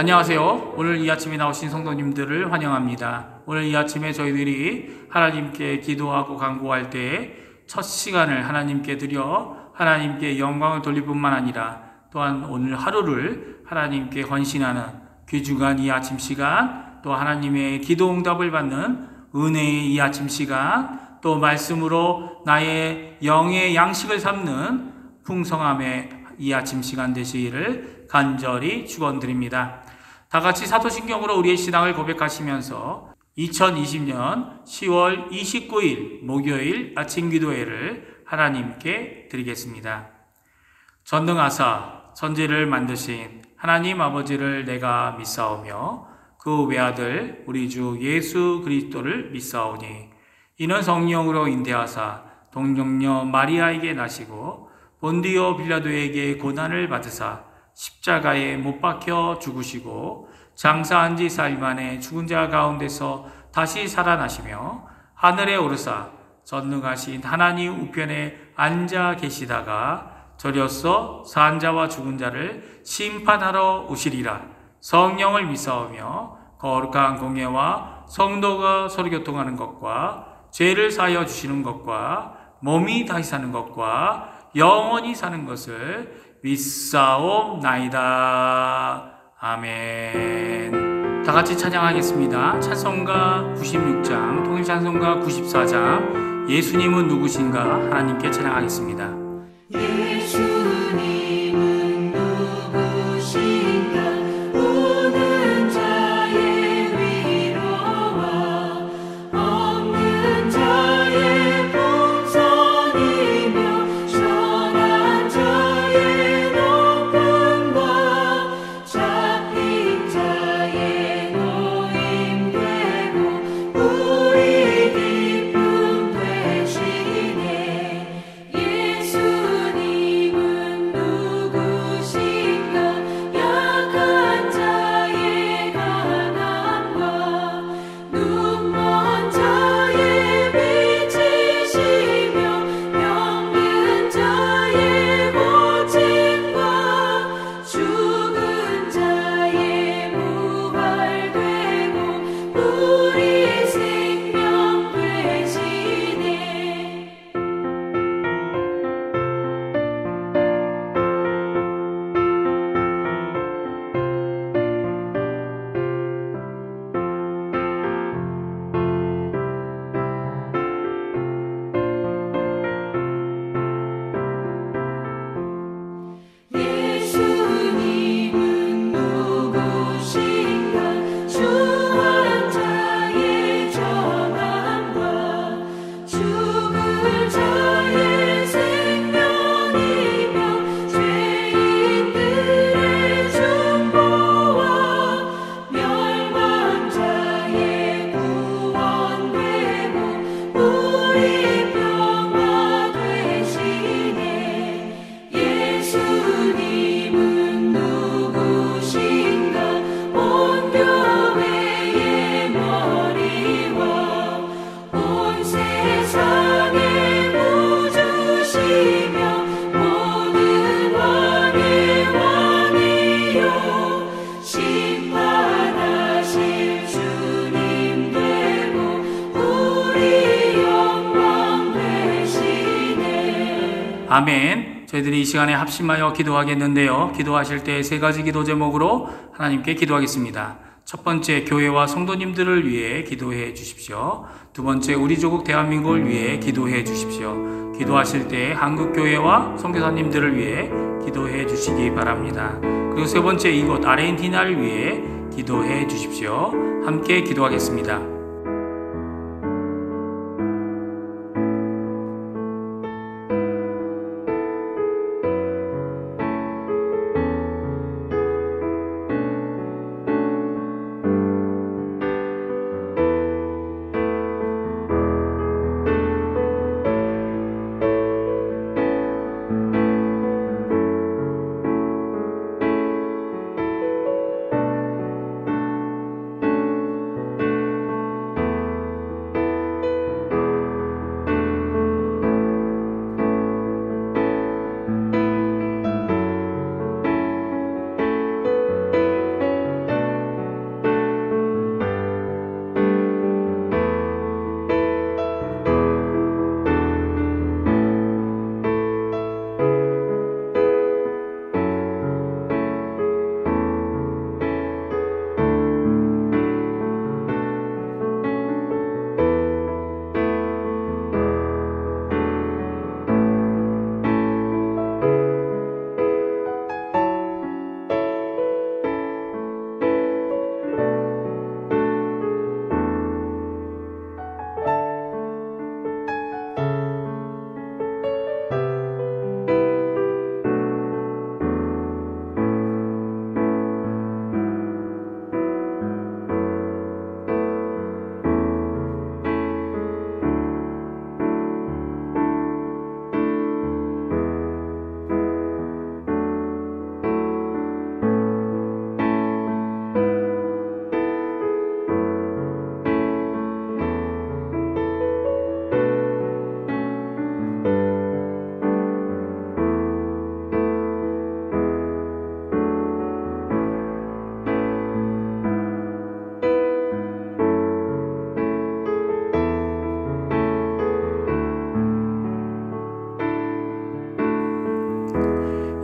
안녕하세요. 오늘 이 아침에 나오신 성도님들을 환영합니다. 오늘 이 아침에 저희들이 하나님께 기도하고 간구할 때 첫 시간을 하나님께 드려 하나님께 영광을 돌릴 뿐만 아니라 또한 오늘 하루를 하나님께 헌신하는 귀중한 이 아침 시간, 또 하나님의 기도 응답을 받는 은혜의 이 아침 시간, 또 말씀으로 나의 영의 양식을 삼는 풍성함의 이 아침 시간 되시기를 간절히 축원드립니다. 다 같이 사도신경으로 우리의 신앙을 고백하시면서 2020년 10월 29일 목요일 아침 기도회를 하나님께 드리겠습니다. 전능하사 천지를 만드신 하나님 아버지를 내가 믿사오며 그 외아들 우리 주 예수 그리스도를 믿사오니 이는 성령으로 인대하사 동정녀 마리아에게 나시고 본디오 빌라도에게 고난을 받으사 십자가에 못 박혀 죽으시고 장사한 지 사흘 만에 죽은 자 가운데서 다시 살아나시며 하늘에 오르사 전능하신 하나님 우편에 앉아 계시다가 저려서 산 자와 죽은 자를 심판하러 오시리라. 성령을 믿사오며 거룩한 공예와 성도가 서로 교통하는 것과 죄를 사하여 주시는 것과 몸이 다시 사는 것과 영원히 사는 것을 믿사옵나이다. 아멘. 다 같이 찬양하겠습니다. 찬송가 96장, 통일찬송가 94장, 예수님은 누구신가 하나님께 찬양하겠습니다. 예수님은 누구신가 우는 자의 위로와 없는 자의 풍성이며 선한 자의 높음과 잡힌 자의 노임 되고 우리 기쁨 되시네. 예수님은 누구신가 약한 자의 강함과 눈먼 자의 빛이시며 병든 자의 고침과 죽은 자의 부활되고 우리 생명 되시네. 예수님은 누구신가 주한 자의 정함과 죽을 자의 생명이며 죄인들의 중보와 멸망 자의 구원되고 우리 평화 되시네. 예수님은 누구신가 온 교회의 머리와 온 세상의 구주시며 모든 왕의 왕이요 심판하실 주님 되고 우리 영광 되시네. 아멘. 저희들이 이 시간에 합심하여 기도하겠는데요. 기도하실 때 세 가지 기도 제목으로 하나님께 기도하겠습니다. 첫 번째, 교회와 성도님들을 위해 기도해 주십시오. 두 번째, 우리 조국 대한민국을 위해 기도해 주십시오. 기도하실 때 한국교회와 선교사님들을 위해 기도해 주시기 바랍니다. 그리고 세 번째, 이곳 아르헨티나를 위해 기도해 주십시오. 함께 기도하겠습니다.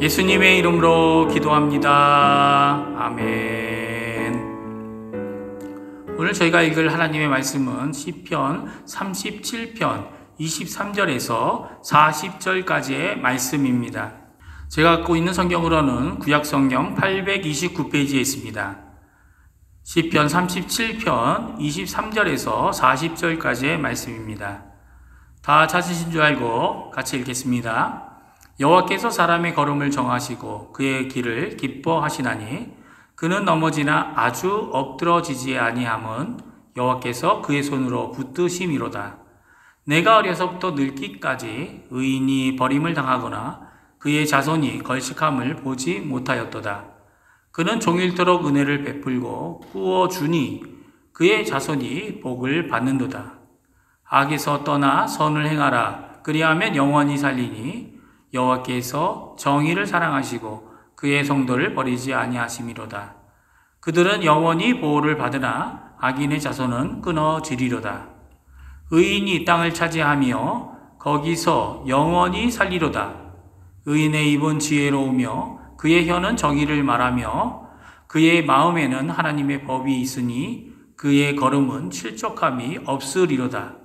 예수님의 이름으로 기도합니다. 아멘. 오늘 저희가 읽을 하나님의 말씀은 시편 37편 23절에서 40절까지의 말씀입니다. 제가 갖고 있는 성경으로는 구약성경 829페이지에 있습니다. 시편 37편 23절에서 40절까지의 말씀입니다. 다 찾으신 줄 알고 같이 읽겠습니다. 여호와께서 사람의 걸음을 정하시고 그의 길을 기뻐하시나니 그는 넘어지나 아주 엎드러지지 아니함은 여호와께서 그의 손으로 붙드심이로다. 내가 어려서부터 늙기까지 의인이 버림을 당하거나 그의 자손이 걸식함을 보지 못하였도다. 그는 종일토록 은혜를 베풀고 꾸어주니 그의 자손이 복을 받는도다. 악에서 떠나 선을 행하라. 그리하면 영원히 살리니 여호와께서 정의를 사랑하시고 그의 성도를 버리지 아니하심이로다. 그들은 영원히 보호를 받으나 악인의 자손은 끊어지리로다. 의인이 땅을 차지하며 거기서 영원히 살리로다. 의인의 입은 지혜로우며 그의 혀는 정의를 말하며 그의 마음에는 하나님의 법이 있으니 그의 걸음은 실족함이 없으리로다.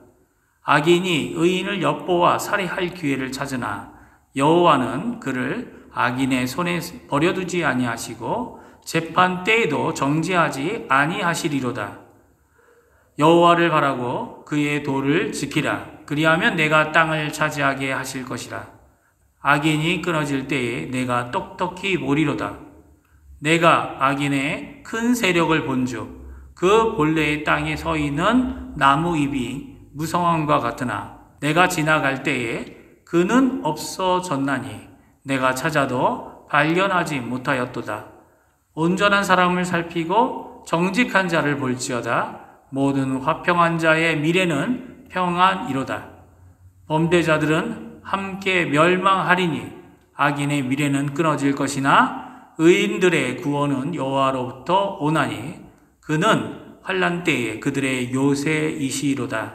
악인이 의인을 엿보아 살해할 기회를 찾으나 여호와는 그를 악인의 손에 버려두지 아니하시고 재판 때에도 정죄하지 아니하시리로다. 여호와를 바라고 그의 도를 지키라. 그리하면 내가 땅을 차지하게 하실 것이라. 악인이 끊어질 때에 내가 똑똑히 보리로다. 내가 악인의 큰 세력을 본즉 그 본래의 땅에 서 있는 나무 잎이 무성함과 같으나 내가 지나갈 때에 그는 없어졌나니 내가 찾아도 발견하지 못하였도다. 온전한 사람을 살피고 정직한 자를 볼지어다. 모든 화평한 자의 미래는 평안이로다. 범죄자들은 함께 멸망하리니 악인의 미래는 끊어질 것이나 의인들의 구원은 여호와로부터 오나니 그는 환난 때에 그들의 요새이시로다.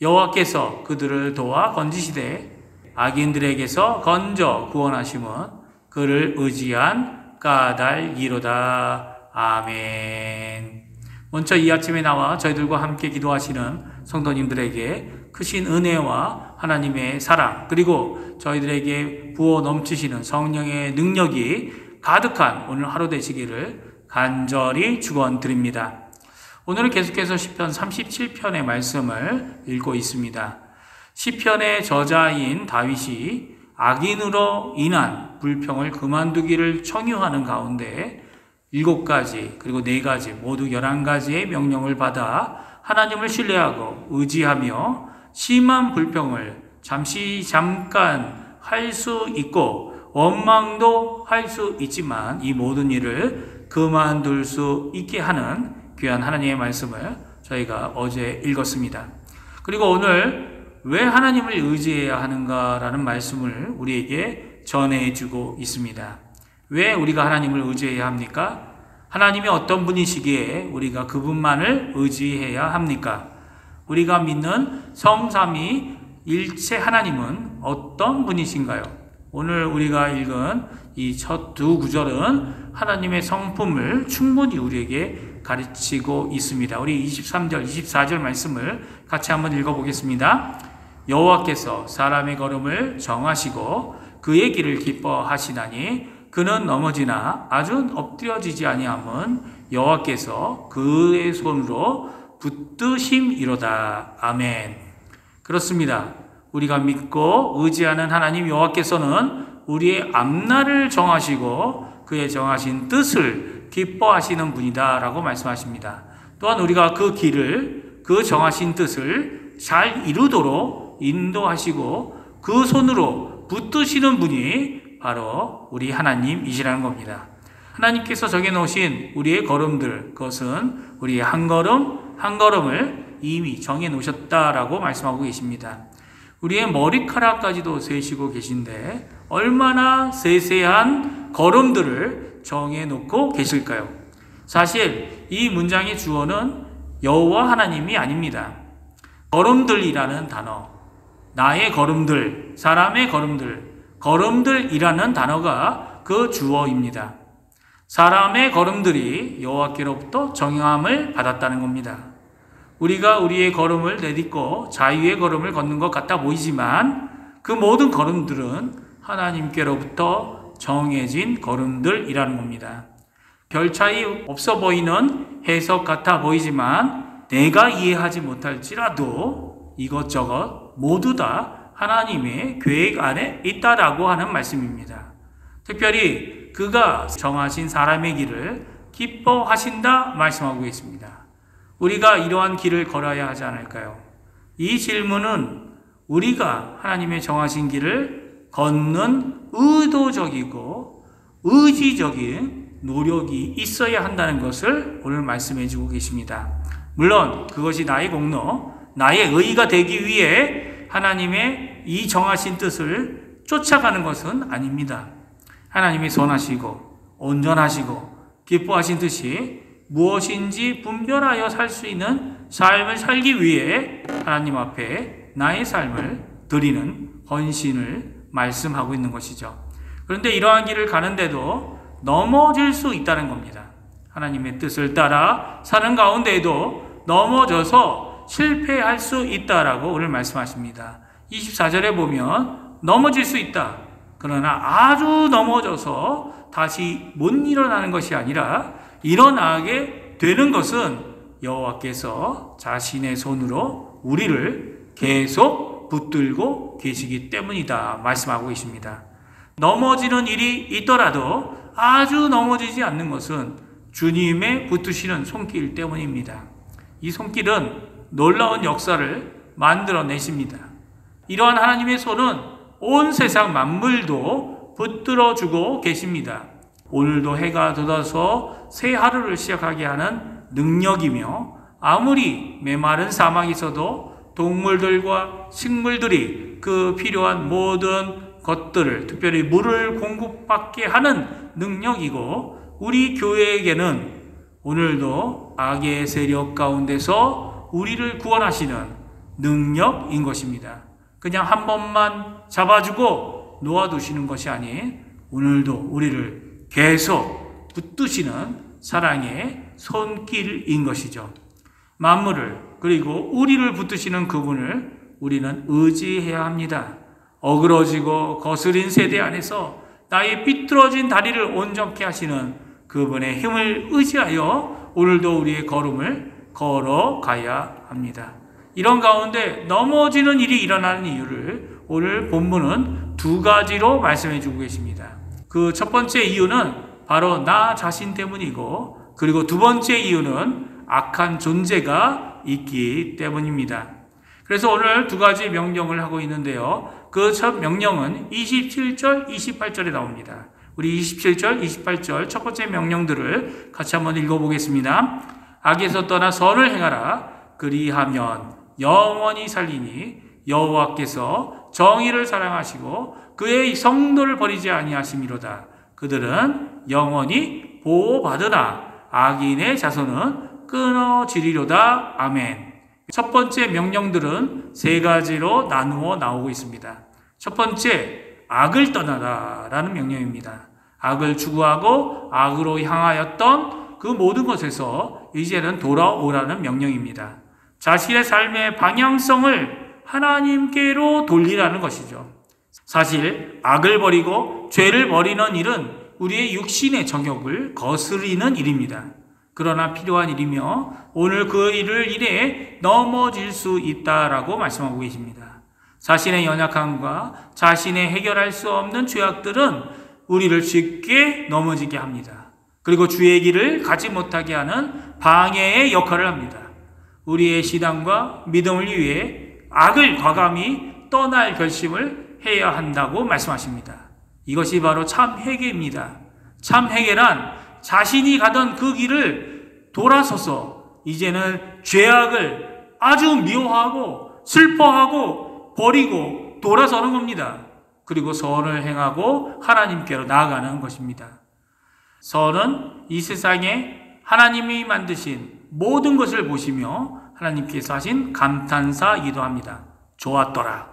여호와께서 그들을 도와 건지시되 악인들에게서 건져 구원하심은 그를 의지한 까닭이로다. 아멘. 먼저 이 아침에 나와 저희들과 함께 기도하시는 성도님들에게 크신 은혜와 하나님의 사랑 그리고 저희들에게 부어 넘치시는 성령의 능력이 가득한 오늘 하루 되시기를 간절히 축원드립니다. 오늘은 계속해서 시편 37편의 말씀을 읽고 있습니다. 시편의 저자인 다윗이 악인으로 인한 불평을 그만두기를 청유하는 가운데 7가지 그리고 4가지 모두 11가지의 명령을 받아 하나님을 신뢰하고 의지하며 심한 불평을 잠깐 할 수 있고 원망도 할 수 있지만 이 모든 일을 그만둘 수 있게 하는 귀한 하나님의 말씀을 저희가 어제 읽었습니다. 그리고 오늘 왜 하나님을 의지해야 하는가라는 말씀을 우리에게 전해주고 있습니다. 왜 우리가 하나님을 의지해야 합니까? 하나님이 어떤 분이시기에 우리가 그분만을 의지해야 합니까? 우리가 믿는 성삼위 일체 하나님은 어떤 분이신가요? 오늘 우리가 읽은 이 첫 2구절은 하나님의 성품을 충분히 우리에게 가르치고 있습니다. 우리 23절, 24절 말씀을 같이 한번 읽어보겠습니다. 여호와께서 사람의 걸음을 정하시고 그의 길을 기뻐하시나니 그는 넘어지나 아주 엎드려지지 아니함은 여호와께서 그의 손으로 붙드심이로다. 아멘. 그렇습니다. 우리가 믿고 의지하는 하나님 여호와께서는 우리의 앞날을 정하시고 그의 정하신 뜻을 기뻐하시는 분이다 라고 말씀하십니다. 또한 우리가 그 길을 그 정하신 뜻을 잘 이루도록 인도하시고 그 손으로 붙드시는 분이 바로 우리 하나님이시라는 겁니다. 하나님께서 정해놓으신 우리의 걸음들, 그것은 우리의 한 걸음 한 걸음을 이미 정해놓으셨다라고 말씀하고 계십니다. 우리의 머리카락까지도 세시고 계신데 얼마나 세세한 걸음들을 정해놓고 계실까요? 사실 이 문장의 주어는 여호와 하나님이 아닙니다. 걸음들이라는 단어, 나의 걸음들, 사람의 걸음들, 걸음들이라는 단어가 그 주어입니다. 사람의 걸음들이 여호와께로부터 정함을 받았다는 겁니다. 우리가 우리의 걸음을 내딛고 자유의 걸음을 걷는 것 같아 보이지만 그 모든 걸음들은 하나님께로부터 정해진 걸음들이라는 겁니다. 별 차이 없어 보이는 해석 같아 보이지만 내가 이해하지 못할지라도 이것저것 모두 다 하나님의 계획 안에 있다라고 하는 말씀입니다. 특별히 그가 정하신 사람의 길을 기뻐하신다 말씀하고 있습니다. 우리가 이러한 길을 걸어야 하지 않을까요? 이 질문은 우리가 하나님의 정하신 길을 걷는 의도적이고 의지적인 노력이 있어야 한다는 것을 오늘 말씀해 주고 계십니다. 물론 그것이 나의 공로, 나의 의의가 되기 위해 하나님의 이 정하신 뜻을 쫓아가는 것은 아닙니다. 하나님이 선하시고 온전하시고 기뻐하신 뜻이 무엇인지 분별하여 살 수 있는 삶을 살기 위해 하나님 앞에 나의 삶을 드리는 헌신을 말씀하고 있는 것이죠. 그런데 이러한 길을 가는데도 넘어질 수 있다는 겁니다. 하나님의 뜻을 따라 사는 가운데에도 넘어져서 실패할 수 있다라고 오늘 말씀하십니다. 24절에 보면 넘어질 수 있다. 그러나 아주 넘어져서 다시 못 일어나는 것이 아니라 일어나게 되는 것은 여호와께서 자신의 손으로 우리를 계속 붙들고 계시기 때문이다 말씀하고 계십니다. 넘어지는 일이 있더라도 아주 넘어지지 않는 것은 주님의 붙드시는 손길 때문입니다. 이 손길은 놀라운 역사를 만들어내십니다. 이러한 하나님의 손은 온 세상 만물도 붙들어주고 계십니다. 오늘도 해가 돋아서 새 하루를 시작하게 하는 능력이며 아무리 메마른 사막이 있어도 동물들과 식물들이 그 필요한 모든 것들을 특별히 물을 공급받게 하는 능력이고 우리 교회에게는 오늘도 악의 세력 가운데서 우리를 구원하시는 능력인 것입니다. 그냥 한 번만 잡아주고 놓아두시는 것이 아닌 오늘도 우리를 계속 붙드시는 사랑의 손길인 것이죠. 만물을 그리고 우리를 붙드시는 그분을 우리는 의지해야 합니다. 어그러지고 거스린 세대 안에서 나의 삐뚤어진 다리를 온전케 하시는 그분의 힘을 의지하여 오늘도 우리의 걸음을 걸어가야 합니다. 이런 가운데 넘어지는 일이 일어나는 이유를 오늘 본문은 두 가지로 말씀해 주고 계십니다. 그 첫 번째 이유는 바로 나 자신 때문이고 그리고 두 번째 이유는 악한 존재가 있기 때문입니다. 그래서 오늘 두 가지 명령을 하고 있는데요. 그 첫 명령은 27절, 28절에 나옵니다. 우리 27절, 28절 첫 번째 명령들을 같이 한번 읽어보겠습니다. 악에서 떠나 선을 행하라. 그리하면 영원히 살리니 여호와께서 정의를 사랑하시고 그의 성도를 버리지 아니하심이로다. 그들은 영원히 보호받으나 악인의 자손은 끊어지리로다. 아멘. 첫 번째 명령들은 세 가지로 나누어 나오고 있습니다. 첫 번째, 악을 떠나라 라는 명령입니다. 악을 추구하고 악으로 향하였던 그 모든 것에서 이제는 돌아오라는 명령입니다. 자신의 삶의 방향성을 하나님께로 돌리라는 것이죠. 사실 악을 버리고 죄를 버리는 일은 우리의 육신의 정욕을 거스리는 일입니다. 그러나 필요한 일이며 오늘 그 일을 인해 넘어질 수 있다라고 말씀하고 계십니다. 자신의 연약함과 자신의 해결할 수 없는 죄악들은 우리를 쉽게 넘어지게 합니다. 그리고 주의 길을 가지 못하게 하는 방해의 역할을 합니다. 우리의 신앙과 믿음을 위해 악을 과감히 떠날 결심을 해야 한다고 말씀하십니다. 이것이 바로 참 회개입니다. 참 회개란 자신이 가던 그 길을 돌아서서 이제는 죄악을 아주 미워하고 슬퍼하고 버리고 돌아서는 겁니다. 그리고 선을 행하고 하나님께로 나아가는 것입니다. 선은 이 세상에 하나님이 만드신 모든 것을 보시며 하나님께서 하신 감탄사이기도 합니다. 좋았더라.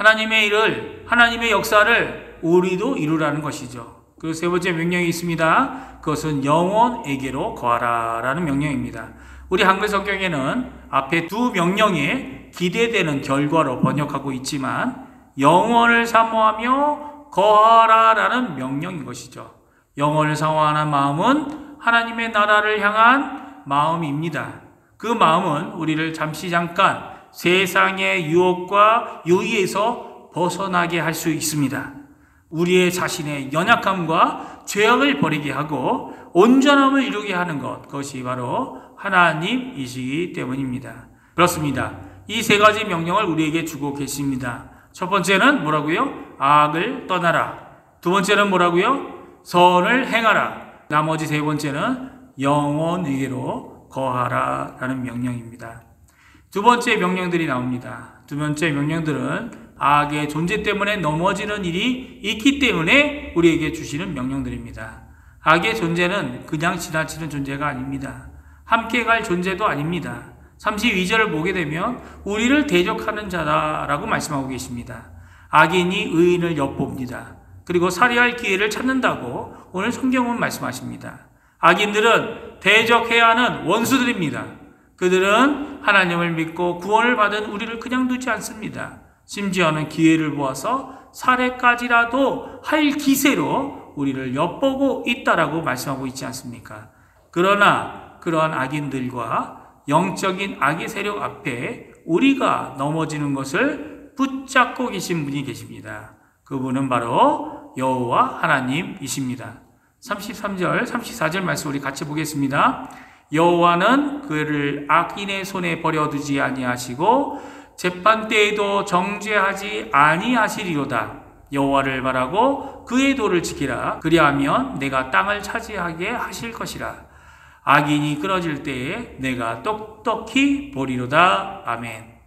하나님의 일을, 하나님의 역사를 우리도 이루라는 것이죠. 그리고 세 번째 명령이 있습니다. 그것은 영혼에게로 거하라 라는 명령입니다. 우리 한글 성경에는 앞에 두 명령에 기대되는 결과로 번역하고 있지만 영혼을 사모하며 거하라 라는 명령인 것이죠. 영혼을 사모하는 마음은 하나님의 나라를 향한 마음입니다. 그 마음은 우리를 잠깐 세상의 유혹과 유의에서 벗어나게 할 수 있습니다. 우리의 자신의 연약함과 죄악을 버리게 하고 온전함을 이루게 하는 것, 그것이 바로 하나님이시기 때문입니다. 그렇습니다. 이 세 가지 명령을 우리에게 주고 계십니다. 첫 번째는 뭐라고요? 악을 떠나라. 두 번째는 뭐라고요? 선을 행하라. 나머지 세 번째는 영혼에게로 거하라 라는 명령입니다. 두 번째 명령들이 나옵니다. 두 번째 명령들은 악의 존재 때문에 넘어지는 일이 있기 때문에 우리에게 주시는 명령들입니다. 악의 존재는 그냥 지나치는 존재가 아닙니다. 함께 갈 존재도 아닙니다. 32절을 보게 되면 우리를 대적하는 자다라고 말씀하고 계십니다. 악인이 의인을 엿봅니다. 그리고 살해할 기회를 찾는다고 오늘 성경은 말씀하십니다. 악인들은 대적해야 하는 원수들입니다. 그들은 하나님을 믿고 구원을 받은 우리를 그냥 두지 않습니다. 심지어는 기회를 보아서 살해까지라도 할 기세로 우리를 엿보고 있다라고 말씀하고 있지 않습니까? 그러나 그러한 악인들과 영적인 악의 세력 앞에 우리가 넘어지는 것을 붙잡고 계신 분이 계십니다. 그분은 바로 여호와 하나님이십니다. 33절, 34절 말씀 우리 같이 보겠습니다. 여호와는 그를 악인의 손에 버려두지 아니하시고 재판 때에도 정죄하지 아니하시리로다. 여호와를 바라고 그의 도를 지키라. 그리하면 내가 땅을 차지하게 하실 것이라. 악인이 끊어질 때에 내가 똑똑히 보리로다. 아멘.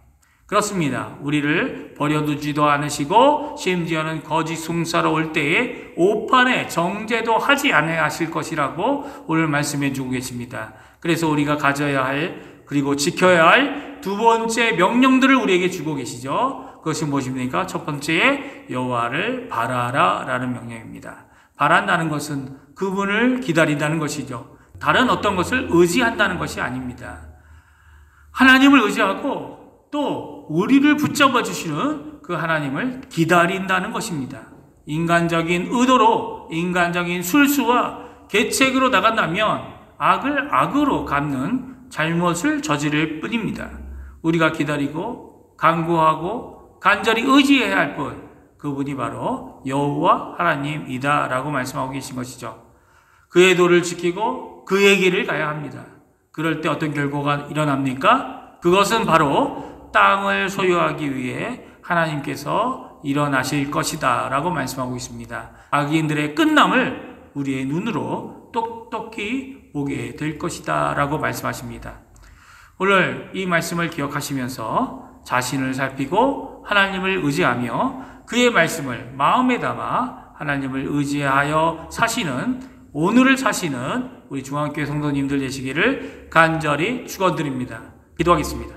그렇습니다. 우리를 버려두지도 않으시고 심지어는 거짓 숭사로 올 때에 오판에 정죄도 하지 아니하실 것이라고 오늘 말씀해 주고 계십니다. 그래서 우리가 가져야 할 그리고 지켜야 할 두 번째 명령들을 우리에게 주고 계시죠. 그것이 무엇입니까? 첫 번째, 여호와를 바라라 라는 명령입니다. 바란다는 것은 그분을 기다린다는 것이죠. 다른 어떤 것을 의지한다는 것이 아닙니다. 하나님을 의지하고 또 우리를 붙잡아 주시는 그 하나님을 기다린다는 것입니다. 인간적인 의도로 인간적인 술수와 계책으로 나간다면 악을 악으로 갚는 잘못을 저지를 뿐입니다. 우리가 기다리고 간구하고 간절히 의지해야 할 분, 그분이 바로 여호와 하나님이다 라고 말씀하고 계신 것이죠. 그의 도를 지키고 그의 길을 가야 합니다. 그럴 때 어떤 결과가 일어납니까? 그것은 바로 땅을 소유하기 위해 하나님께서 일어나실 것이다 라고 말씀하고 있습니다. 악인들의 끝남을 우리의 눈으로 똑똑히 보게 될 것이다 라고 말씀하십니다. 오늘 이 말씀을 기억하시면서 자신을 살피고 하나님을 의지하며 그의 말씀을 마음에 담아 하나님을 의지하여 사시는 오늘을 사시는 우리 중앙교회 성도님들 되시기를 간절히 축원드립니다. 기도하겠습니다.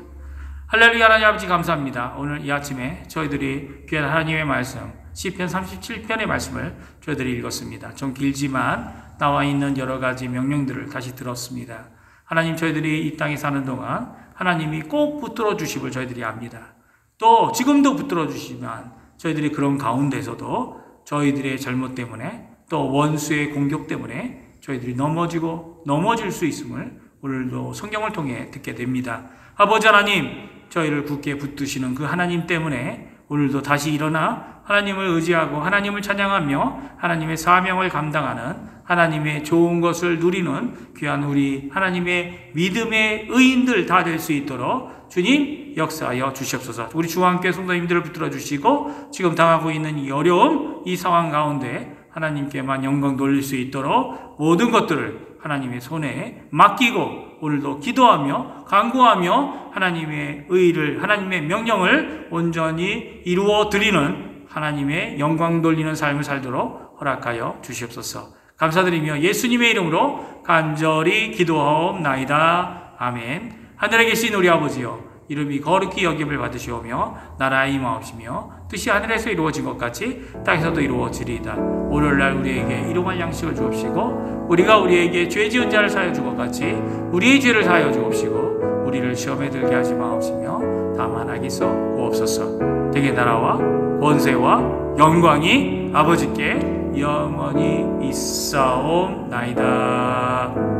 할렐루야. 하나님 아버지 감사합니다. 오늘 이 아침에 저희들이 귀한 하나님의 말씀 시편 37편의 말씀을 저희들이 읽었습니다. 좀 길지만 나와 있는 여러 가지 명령들을 다시 들었습니다. 하나님, 저희들이 이 땅에 사는 동안 하나님이 꼭 붙들어 주심을 저희들이 압니다. 또 지금도 붙들어 주시지만 저희들이 그런 가운데서도 저희들의 잘못 때문에 또 원수의 공격 때문에 저희들이 넘어질 수 있음을 오늘도 성경을 통해 듣게 됩니다. 아버지 하나님, 저희를 굳게 붙드시는 그 하나님 때문에 오늘도 다시 일어나 하나님을 의지하고 하나님을 찬양하며 하나님의 사명을 감당하는 하나님의 좋은 것을 누리는 귀한 우리 하나님의 믿음의 의인들 다 될 수 있도록 주님 역사하여 주시옵소서. 우리 중앙교회 성도님들을 붙들어 주시고 지금 당하고 있는 이 어려움, 이 상황 가운데 하나님께만 영광 돌릴 수 있도록 모든 것들을 하나님의 손에 맡기고 오늘도 기도하며 간구하며 하나님의 의를, 하나님의 명령을 온전히 이루어 드리는 하나님의 영광 돌리는 삶을 살도록 허락하여 주시옵소서. 감사드리며 예수님의 이름으로 간절히 기도하옵나이다. 아멘. 하늘에 계신 우리 아버지요, 이름이 거룩히 여김을 받으시오며 나라의 임하옵시며 뜻이 하늘에서 이루어진 것 같이 땅에서도 이루어지리이다. 오늘날 우리에게 일용할 양식을 주옵시고 우리가 우리에게 죄 지은 자를 사하여 준 것 같이 우리의 죄를 사하여 주옵시고 우리를 시험에 들게 하지 마옵시며 다만 악에서 구옵소서. 되게 나라와 권세와 영광이 아버지께 영원히 있사옵나이다.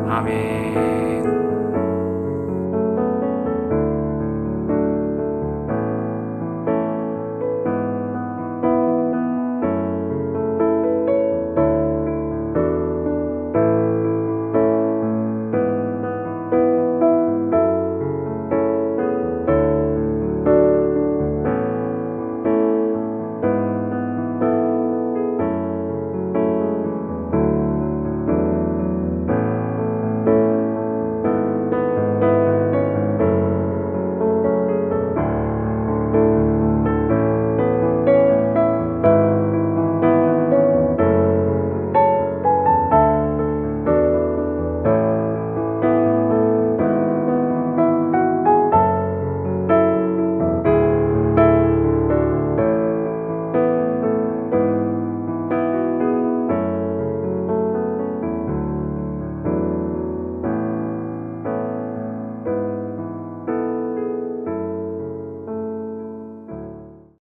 아멘.